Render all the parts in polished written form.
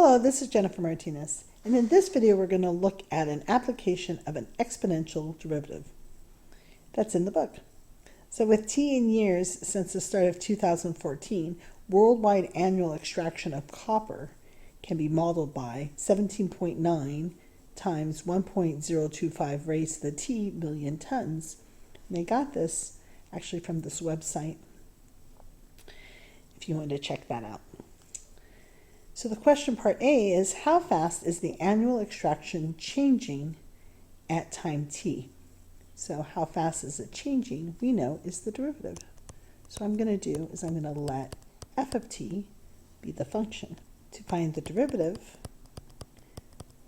Hello, this is Jennifer Martinez, and in this video we're going to look at an application of an exponential derivative. That's in the book. So with t in years since the start of 2014, worldwide annual extraction of copper can be modeled by 17.9 times 1.025 raised to the t million tons. And they got this actually from this website if you want to check that out. So the question part A is, how fast is the annual extraction changing at time t? So how fast is it changing, we know, is the derivative. So what I'm going to do is I'm going to let f of t be the function. To find the derivative,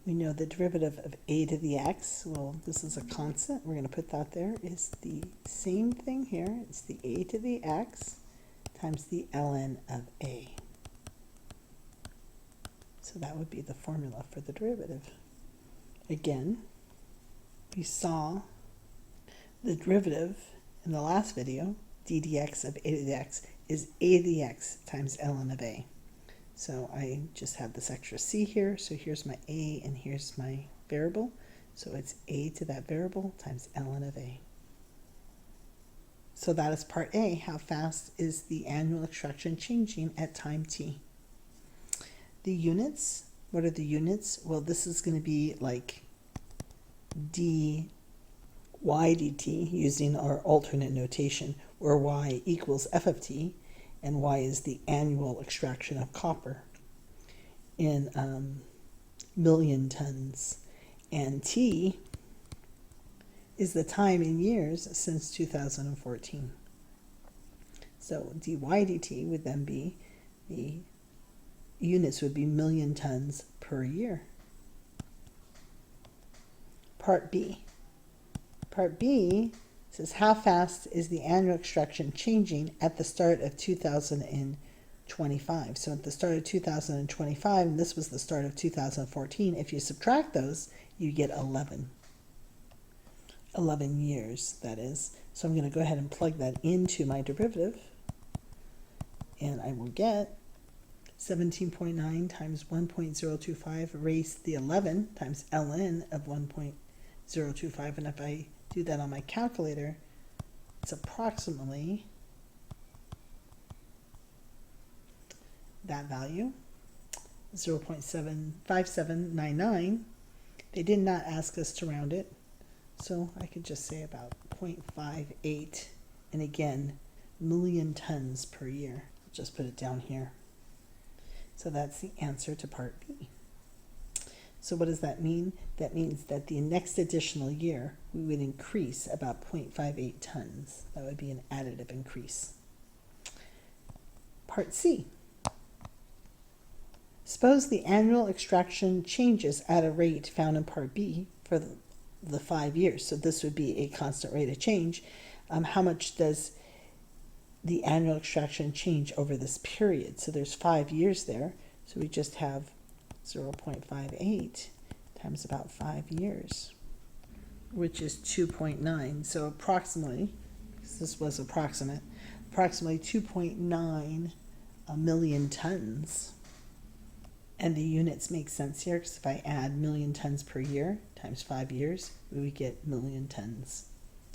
we know the derivative of a to the x, well, this is a constant, we're going to put that there, is the same thing here. It's the a to the x times the ln of a. So that would be the formula for the derivative. Again, we saw the derivative in the last video, d dx of a to the x, is a to the x times ln of a. So I just have this extra c here, so here's my a and here's my variable. So it's a to that variable times ln of a. So that is part A. How fast is the annual extraction changing at time t? The units, what are the units? Well, this is going to be like dy dt using our alternate notation, where y equals f of t, and y is the annual extraction of copper in million tons, and t is the time in years since 2014. So dy dt would then be, the units would be million tons per year. Part B. Part B says, how fast is the annual extraction changing at the start of 2025? So at the start of 2025, and this was the start of 2014, if you subtract those, you get 11 years, that is. So I'm going to go ahead and plug that into my derivative, and I will get 17.9 times 1.025 raised to the 11 times ln of 1.025, and if I do that on my calculator, it's approximately that value, 0.75799. They did not ask us to round it, so I could just say about 0.58, and again, million tons per year. I'll just put it down here. So that's the answer to part B. So what does that mean? That means that the next additional year, we would increase about 0.58 tons. That would be an additive increase. Part C. Suppose the annual extraction changes at a rate found in part B for the 5 years. So this would be a constant rate of change. How much does the annual extraction change over this period? So there's 5 years there. So we just have 0.58 times about 5 years, which is 2.9. So approximately, this was approximate, approximately 2.9 million tons. And the units make sense here, because if I add million tons per year times 5 years, we would get million tons.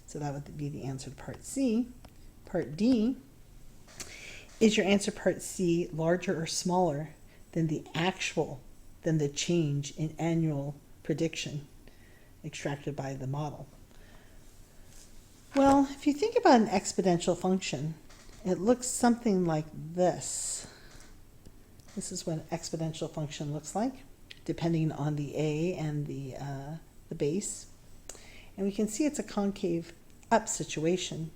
So that would be the answer to part C. Part D, is your answer part C larger or smaller than the change in annual prediction extracted by the model? Well, if you think about an exponential function, it looks something like this. This is what an exponential function looks like, depending on the a and the base. And we can see it's a concave up situation.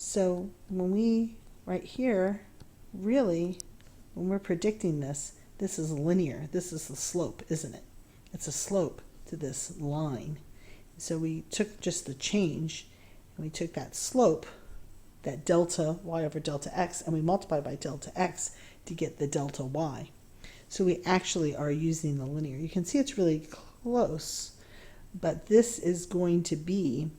So when we, right here, really, when we're predicting this, this is linear. This is the slope, isn't it? It's a slope to this line. So we took just the change, and we took that slope, that delta y over delta x, and we multiplied by delta x to get the delta y. So we actually are using the linear. You can see it's really close, but this is going to be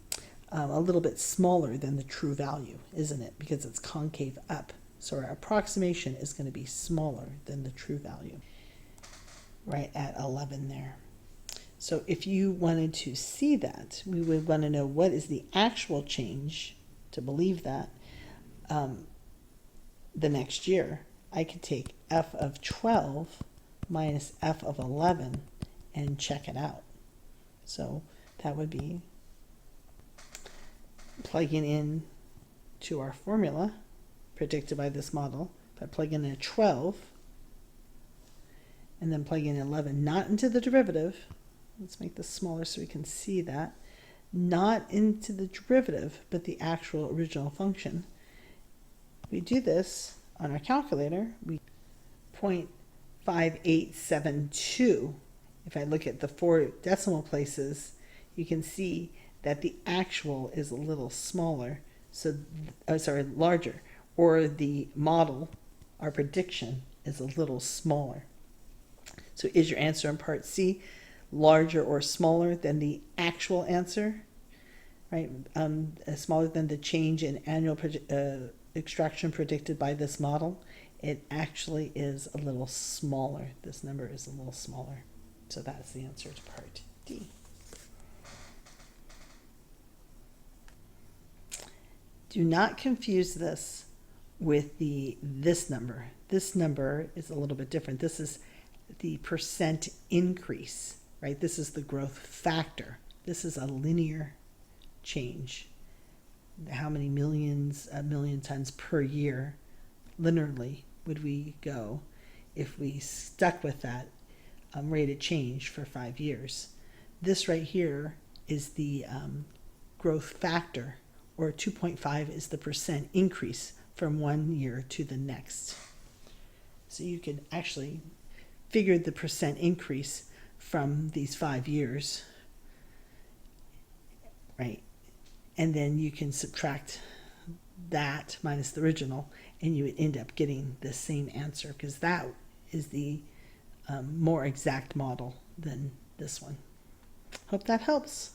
a little bit smaller than the true value, isn't it? Because it's concave up. So our approximation is going to be smaller than the true value. right at 11 there. So if you wanted to see that, we would want to know what is the actual change to believe that the next year. I could take f of 12 minus f of 11 and check it out. So that would be plugging in to our formula predicted by this model by plugging in a 12 and then plugging in 11 not into the derivative. Let's make this smaller so we can see that. Not into the derivative, but the actual original function. We do this on our calculator. We 0.5872. If I look at the 4 decimal places, you can see that the actual is a little smaller, so larger, or the model, our prediction, is a little smaller. So is your answer in part C larger or smaller than the actual answer, right? Smaller than the change in annual extraction predicted by this model? It actually is a little smaller. This number is a little smaller. So that's the answer to part D. Do not confuse this with this number. This number is a little bit different. This is the percent increase, right? This is the growth factor. This is a linear change. How many millions, a million tons per year linearly would we go if we stuck with that rate of change for 5 years? This right here is the growth factor, or 2.5 is the percent increase from 1 year to the next. So you can actually figure the percent increase from these 5 years, right? And then you can subtract that minus the original, and you would end up getting the same answer, because that is the more exact model than this one. Hope that helps.